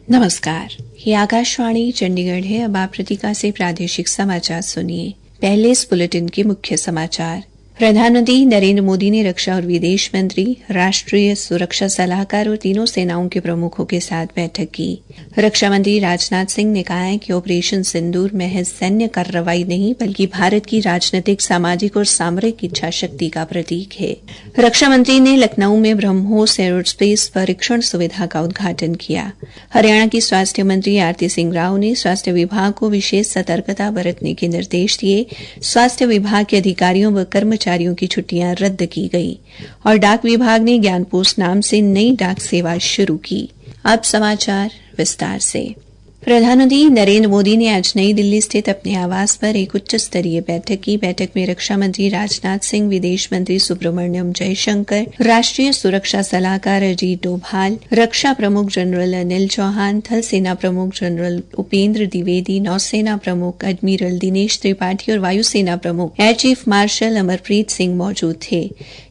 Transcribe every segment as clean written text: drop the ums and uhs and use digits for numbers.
नमस्कार, ये आकाशवाणी चंडीगढ़ है। अब आप प्रतीका से प्रादेशिक समाचार सुनिए। पहले इस बुलेटिन के मुख्य समाचार। प्रधानमंत्री नरेंद्र मोदी ने रक्षा और विदेश मंत्री, राष्ट्रीय सुरक्षा सलाहकार और तीनों सेनाओं के प्रमुखों के साथ बैठक की। रक्षा मंत्री राजनाथ सिंह ने कहा है कि ऑपरेशन सिंदूर महज सैन्य कार्रवाई नहीं बल्कि भारत की राजनीतिक, सामाजिक और सामरिक इच्छा शक्ति का प्रतीक है। रक्षा मंत्री ने लखनऊ में ब्रह्मोस एरोस्पेस परीक्षण सुविधा का उद्घाटन किया। हरियाणा की स्वास्थ्य मंत्री आरती सिंह राव ने स्वास्थ्य विभाग को विशेष सतर्कता बरतने के निर्देश दिए। स्वास्थ्य विभाग के अधिकारियों व कर्मचारियों की छुट्टियां रद्द की गई और डाक विभाग ने ज्ञान पोस्ट नाम से नई डाक सेवा शुरू की। अब समाचार विस्तार से। प्रधानमंत्री नरेंद्र मोदी ने आज नई दिल्ली स्थित अपने आवास पर एक उच्च स्तरीय बैठक की। बैठक में रक्षा मंत्री राजनाथ सिंह, विदेश मंत्री सुब्रमण्यम जयशंकर, राष्ट्रीय सुरक्षा सलाहकार अजीत डोभाल, रक्षा प्रमुख जनरल अनिल चौहान, थल सेना प्रमुख जनरल उपेंद्र द्विवेदी, नौसेना प्रमुख एडमिरल दिनेश त्रिपाठी और वायुसेना प्रमुख air chief marshal Amarpreet Singh मौजूद थे।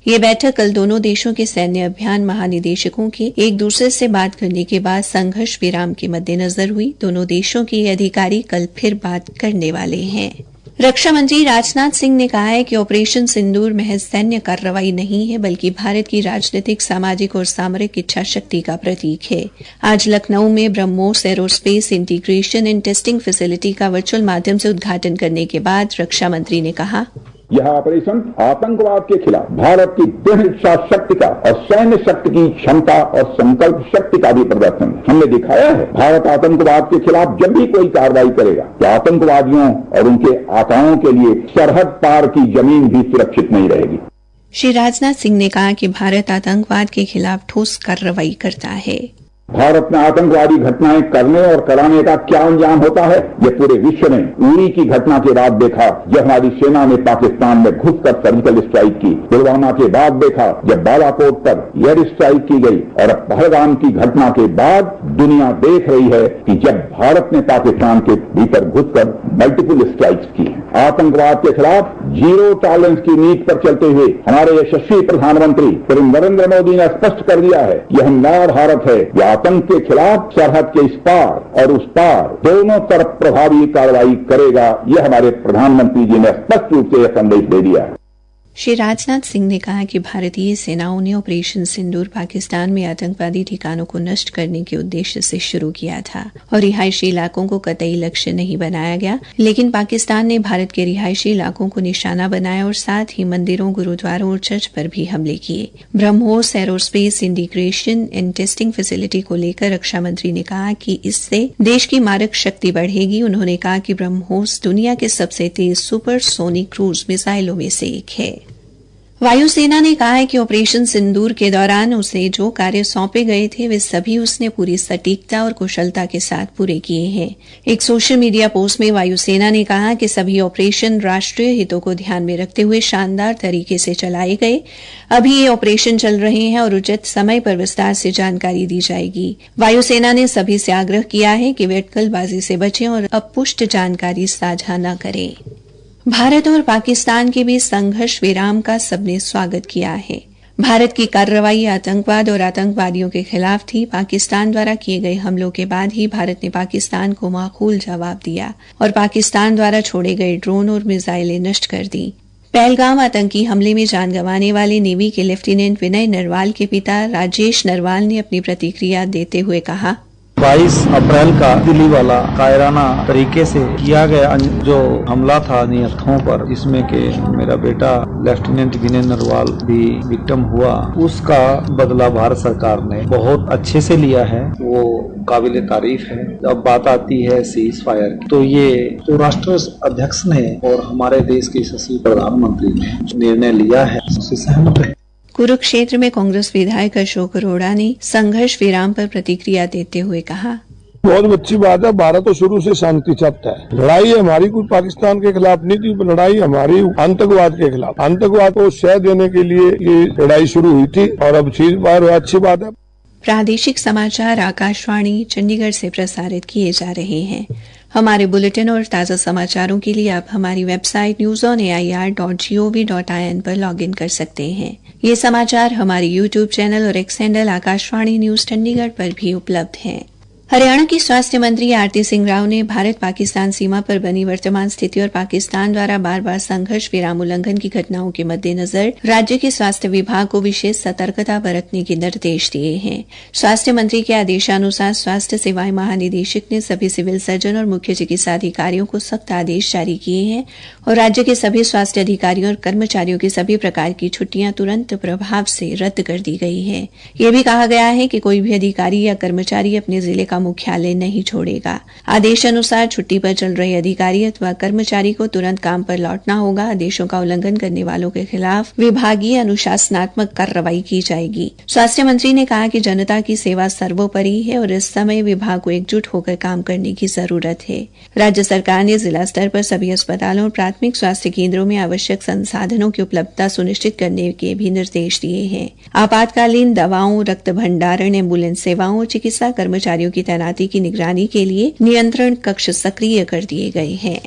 ये बैठक कल दोनों देशों के सैन्य अभियान महानिदेशकों के एक दूसरे से बात करने के बाद संघर्ष विराम के मद्देनजर हुई। दोनों देशों के अधिकारी कल फिर बात करने वाले हैं। रक्षा मंत्री राजनाथ सिंह ने कहा है कि ऑपरेशन सिंदूर महज सैन्य कार्रवाई नहीं है बल्कि भारत की राजनीतिक, सामाजिक और सामरिक इच्छा शक्ति का प्रतीक है। आज लखनऊ में BrahMos aerospace integration and testing facility का वर्चुअल माध्यम से उद्घाटन करने के बाद रक्षा मंत्री ने कहा, यह ऑपरेशन आतंकवाद के खिलाफ भारत की दृढ़ इच्छा शक्ति का और सैन्य शक्ति की क्षमता और संकल्प शक्ति का भी प्रदर्शन है। हमने दिखाया है भारत आतंकवाद के खिलाफ जब भी कोई कार्रवाई करेगा तो आतंकवादियों और उनके आकाओं के लिए सरहद पार की जमीन भी सुरक्षित नहीं रहेगी। श्री राजनाथ सिंह ने कहा कि भारत आतंकवाद के खिलाफ ठोस कार्रवाई करता है। भारत में आतंकवादी घटनाएं करने और कराने का क्या अंजाम होता है, ये पूरे विश्व ने उरी की घटना के बाद देखा, जब हमारी सेना ने पाकिस्तान में घुसकर सर्जिकल स्ट्राइक की। पुलवामा के बाद देखा जब बालाकोट पर एयर स्ट्राइक की गई और अब पहलगाम की घटना के बाद दुनिया देख रही है कि जब भारत ने पाकिस्तान के भीतर घुसकर मल्टीपल स्ट्राइक्स की हैं। आतंकवाद के खिलाफ जीरो टॉलरेंस की नीति पर चलते हुए हमारे यशस्वी प्रधानमंत्री श्री नरेंद्र मोदी ने स्पष्ट कर दिया है, यह नया भारत है। आतंक के खिलाफ सरहद के इस पार और उस पार दोनों तरफ प्रभावी कार्रवाई करेगा। यह हमारे प्रधानमंत्री जी ने स्पष्ट रूप से यह संदेश दे दिया है। श्री राजनाथ सिंह ने कहा कि भारतीय सेनाओं ने ऑपरेशन सिंदूर पाकिस्तान में आतंकवादी ठिकानों को नष्ट करने के उद्देश्य से शुरू किया था और रिहायशी इलाकों को कतई लक्ष्य नहीं बनाया गया, लेकिन पाकिस्तान ने भारत के रिहायशी इलाकों को निशाना बनाया और साथ ही मंदिरों, गुरुद्वारों और चर्च पर भी हमले किए। BrahMos aerospace integration and testing facility को लेकर रक्षा मंत्री ने कहा कि इससे देश की मारक शक्ति बढ़ेगी। उन्होंने कहा कि ब्रह्मोस दुनिया के सबसे तेज सुपरसोनिक क्रूज मिसाइलों में से एक है। वायुसेना ने कहा है कि ऑपरेशन सिंदूर के दौरान उसे जो कार्य सौंपे गए थे वे सभी उसने पूरी सटीकता और कुशलता के साथ पूरे किए हैं। एक सोशल मीडिया पोस्ट में वायुसेना ने कहा कि सभी ऑपरेशन राष्ट्रीय हितों को ध्यान में रखते हुए शानदार तरीके से चलाए गए। अभी ये ऑपरेशन चल रहे हैं और उचित समय पर विस्तार से जानकारी दी जाएगी। वायुसेना ने सभी से आग्रह किया है कि वे अटकलबाजी से बचें और अपुष्ट जानकारी साझा न करें। भारत और पाकिस्तान के बीच संघर्ष विराम का सबने स्वागत किया है। भारत की कार्रवाई आतंकवाद और आतंकवादियों के खिलाफ थी। पाकिस्तान द्वारा किए गए हमलों के बाद ही भारत ने पाकिस्तान को माकूल जवाब दिया और पाकिस्तान द्वारा छोड़े गए ड्रोन और मिसाइलें नष्ट कर दी। पहलगाम आतंकी हमले में जान गंवाने वाले नेवी के लेफ्टिनेंट विनय नरवाल के पिता राजेश नरवाल ने अपनी प्रतिक्रिया देते हुए कहा, 22 अप्रैल का दिल्ली वाला कायराना तरीके से किया गया जो हमला था नियतों पर, जिसमें कि मेरा बेटा लेफ्टिनेंट विनय नरवाल भी विक्टिम हुआ, उसका बदला भारत सरकार ने बहुत अच्छे से लिया है। वो काबिल तारीफ है। जब बात आती है सीज फायर की, तो ये तो राष्ट्र अध्यक्ष ने और हमारे देश के यशस्वी प्रधानमंत्री ने निर्णय लिया है, उससे सहमत है। कुरुक्षेत्र में कांग्रेस विधायक अशोक अरोड़ा ने संघर्ष विराम पर प्रतिक्रिया देते हुए कहा, बहुत अच्छी बात है। भारत तो शुरू से शांति चाहता है। लड़ाई हमारी कोई पाकिस्तान के खिलाफ नहीं थी, लड़ाई हमारी आतंकवाद के खिलाफ, आतंकवाद को शह देने के लिए ये लड़ाई शुरू हुई थी और अब सीज फायर हुआ, अच्छी बात है। प्रादेशिक समाचार आकाशवाणी चंडीगढ़ से प्रसारित किए जा रहे हैं। हमारे बुलेटिन और ताज़ा समाचारों के लिए आप हमारी वेबसाइट newsonair.gov.in पर लॉगिन कर सकते हैं। ये समाचार हमारे YouTube चैनल और x handle Akashvani news Chandigarh पर भी उपलब्ध हैं। हरियाणा की स्वास्थ्य मंत्री आरती सिंह राव ने भारत पाकिस्तान सीमा पर बनी वर्तमान स्थिति और पाकिस्तान द्वारा बार बार संघर्ष विराम उल्लंघन की घटनाओं के मद्देनजर राज्य के स्वास्थ्य विभाग को विशेष सतर्कता बरतने के निर्देश दिए हैं। स्वास्थ्य मंत्री के आदेशानुसार स्वास्थ्य सेवाएं महानिदेशक ने सभी सिविल सर्जन और मुख्य चिकित्सा अधिकारियों को सख्त आदेश जारी किए हैं और राज्य के सभी स्वास्थ्य अधिकारियों और कर्मचारियों की सभी प्रकार की छुट्टियां तुरंत प्रभाव से रद्द कर दी गई है। यह भी कहा गया है कि कोई भी अधिकारी या कर्मचारी अपने जिले मुख्यालय नहीं छोड़ेगा। आदेश अनुसार छुट्टी पर चल रहे अधिकारी अथवा कर्मचारी को तुरंत काम पर लौटना होगा। आदेशों का उल्लंघन करने वालों के खिलाफ विभागीय अनुशासनात्मक कार्रवाई की जाएगी। स्वास्थ्य मंत्री ने कहा कि जनता की सेवा सर्वोपरि है और इस समय विभाग को एकजुट होकर काम करने की जरूरत है। राज्य सरकार ने जिला स्तर पर सभी अस्पतालों और प्राथमिक स्वास्थ्य केंद्रों में आवश्यक संसाधनों की उपलब्धता सुनिश्चित करने के भी निर्देश दिए हैं। आपातकालीन दवाओं, रक्त भंडारण, एम्बुलेंस सेवाओं और चिकित्सा कर्मचारियों की तैनाती की निगरानी के लिए नियंत्रण कक्ष सक्रिय कर दिए गए हैं।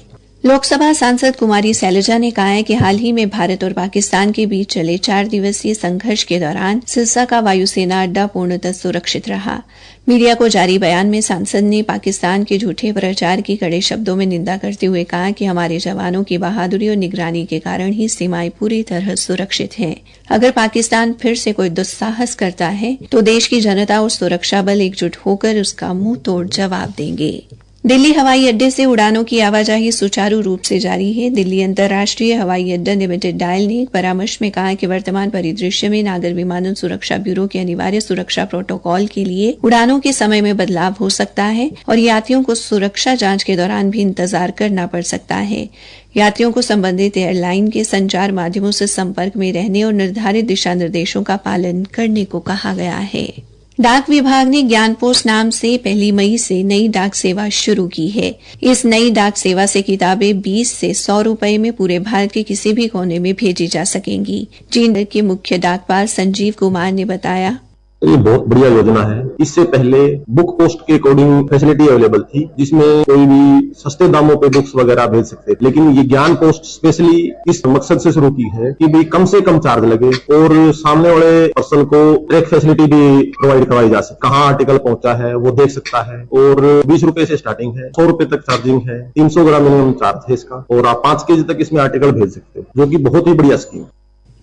लोकसभा सांसद कुमारी सैलजा ने कहा है कि हाल ही में भारत और पाकिस्तान के बीच चले 4 दिवसीय संघर्ष के दौरान सिरसा का वायुसेना अड्डा पूर्णतः सुरक्षित रहा। मीडिया को जारी बयान में सांसद ने पाकिस्तान के झूठे प्रचार की कड़े शब्दों में निंदा करते हुए कहा कि हमारे जवानों की बहादुरी और निगरानी के कारण ही सीमाएं पूरी तरह सुरक्षित हैं। अगर पाकिस्तान फिर से कोई दुस्साहस करता है तो देश की जनता और सुरक्षा बल एकजुट होकर उसका मुंह तोड़ जवाब देंगे। दिल्ली हवाई अड्डे से उड़ानों की आवाजाही सुचारू रूप से जारी है। दिल्ली अंतर्राष्ट्रीय हवाई अड्डा लिमिटेड डायल ने एक परामर्श में कहा कि वर्तमान परिदृश्य में नागर विमानन सुरक्षा ब्यूरो के अनिवार्य सुरक्षा प्रोटोकॉल के लिए उड़ानों के समय में बदलाव हो सकता है और यात्रियों को सुरक्षा जांच के दौरान भी इंतजार करना पड़ सकता है। यात्रियों को संबंधित एयरलाइन के संचार माध्यमों से संपर्क में रहने और निर्धारित दिशा निर्देशों का पालन करने को कहा गया है। डाक विभाग ने ज्ञान पोस्ट नाम से 1 मई से नई डाक सेवा शुरू की है। इस नई डाक सेवा से किताबें 20 से 100 रुपए में पूरे भारत के किसी भी कोने में भेजी जा सकेंगी। चीन के मुख्य डाकपाल संजीव कुमार ने बताया, ये बहुत बढ़िया योजना है। इससे पहले बुक पोस्ट के अकॉर्डिंग फैसिलिटी अवेलेबल थी, जिसमें कोई भी सस्ते दामों पे बुक्स वगैरह भेज सकते थे, लेकिन ये ज्ञान पोस्ट स्पेशली इस मकसद से शुरू की है कि भाई कम से कम चार्ज लगे और सामने वाले पर्सन को ट्रैक फैसिलिटी भी प्रोवाइड करवाई जा सके। कहाँ आर्टिकल पहुंचा है वो देख सकता है और 20 रुपए से स्टार्टिंग है, 100 रुपए तक चार्जिंग है, 300 ग्राम मिनिमम चार्ज है इसका और आप 5 केजी तक इसमें आर्टिकल भेज सकते हो, जो कि बहुत ही बढ़िया स्कीम।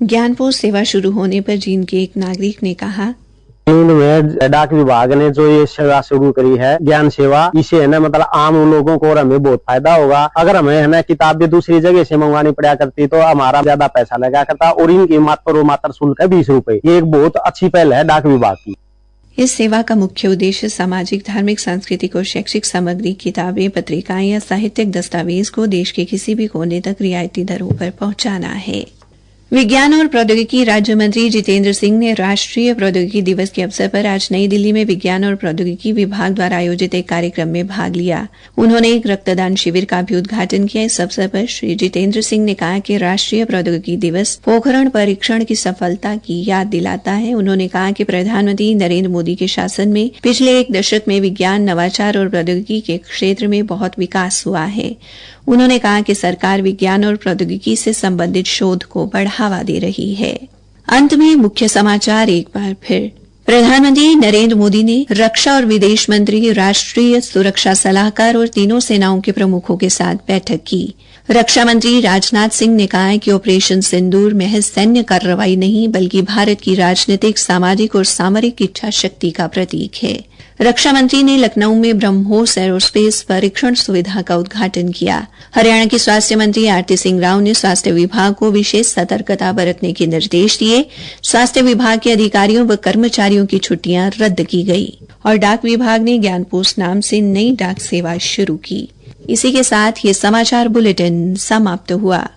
ज्ञान पोस्ट सेवा शुरू होने पर चीन के एक नागरिक ने कहा, चीन में डाक विभाग ने जो ये सेवा शुरू करी है ज्ञान सेवा, इसे है ना मतलब आम लोगों को और हमें बहुत फायदा होगा। अगर हमें है ना किताब भी दूसरी जगह से मंगवानी पड़ा करती तो हमारा ज्यादा पैसा लगा करता और इनकी मात्र शुल्क है 20 रुपए। ये एक बहुत अच्छी पहल है डाक विभाग की। इस सेवा का मुख्य उद्देश्य सामाजिक, धार्मिक, सांस्कृतिक और शैक्षिक सामग्री, किताबें, पत्रिकाएं या साहित्यिक दस्तावेज को देश के किसी भी कोने तक रियायती दरों पर पहुंचाना है। विज्ञान और प्रौद्योगिकी राज्य मंत्री जितेंद्र सिंह ने राष्ट्रीय प्रौद्योगिकी दिवस के अवसर पर आज नई दिल्ली में विज्ञान और प्रौद्योगिकी विभाग द्वारा आयोजित एक कार्यक्रम में भाग लिया। उन्होंने एक रक्तदान शिविर का भी उद्घाटन किया। इस अवसर पर श्री जितेंद्र सिंह ने कहा कि राष्ट्रीय प्रौद्योगिकी दिवस पोखरण परीक्षण की सफलता की याद दिलाता है। उन्होंने कहा कि प्रधानमंत्री नरेंद्र मोदी के शासन में पिछले 1 दशक में विज्ञान, नवाचार और प्रौद्योगिकी के क्षेत्र में बहुत विकास हुआ है। उन्होंने कहा कि सरकार विज्ञान और प्रौद्योगिकी से संबंधित शोध को बढ़ावा दे रही है। अंत में मुख्य समाचार एक बार फिर। प्रधानमंत्री नरेंद्र मोदी ने रक्षा और विदेश मंत्री, राष्ट्रीय सुरक्षा सलाहकार और तीनों सेनाओं के प्रमुखों के साथ बैठक की। रक्षा मंत्री राजनाथ सिंह ने कहा है कि ऑपरेशन सिंदूर महज सैन्य कार्रवाई नहीं बल्कि भारत की राजनीतिक, सामाजिक और सामरिक इच्छा शक्ति का प्रतीक है। रक्षा मंत्री ने लखनऊ में ब्रह्मोस एरोस्पेस परीक्षण सुविधा का उद्घाटन किया। हरियाणा की स्वास्थ्य मंत्री आरती सिंह राव ने स्वास्थ्य विभाग को विशेष सतर्कता बरतने के निर्देश दिए। स्वास्थ्य विभाग के अधिकारियों व कर्मचारियों की छुट्टियां रद्द की गई और डाक विभाग ने ज्ञान पोस्ट नाम से नई डाक सेवा शुरू की। इसी के साथ ये समाचार बुलेटिन समाप्त हुआ।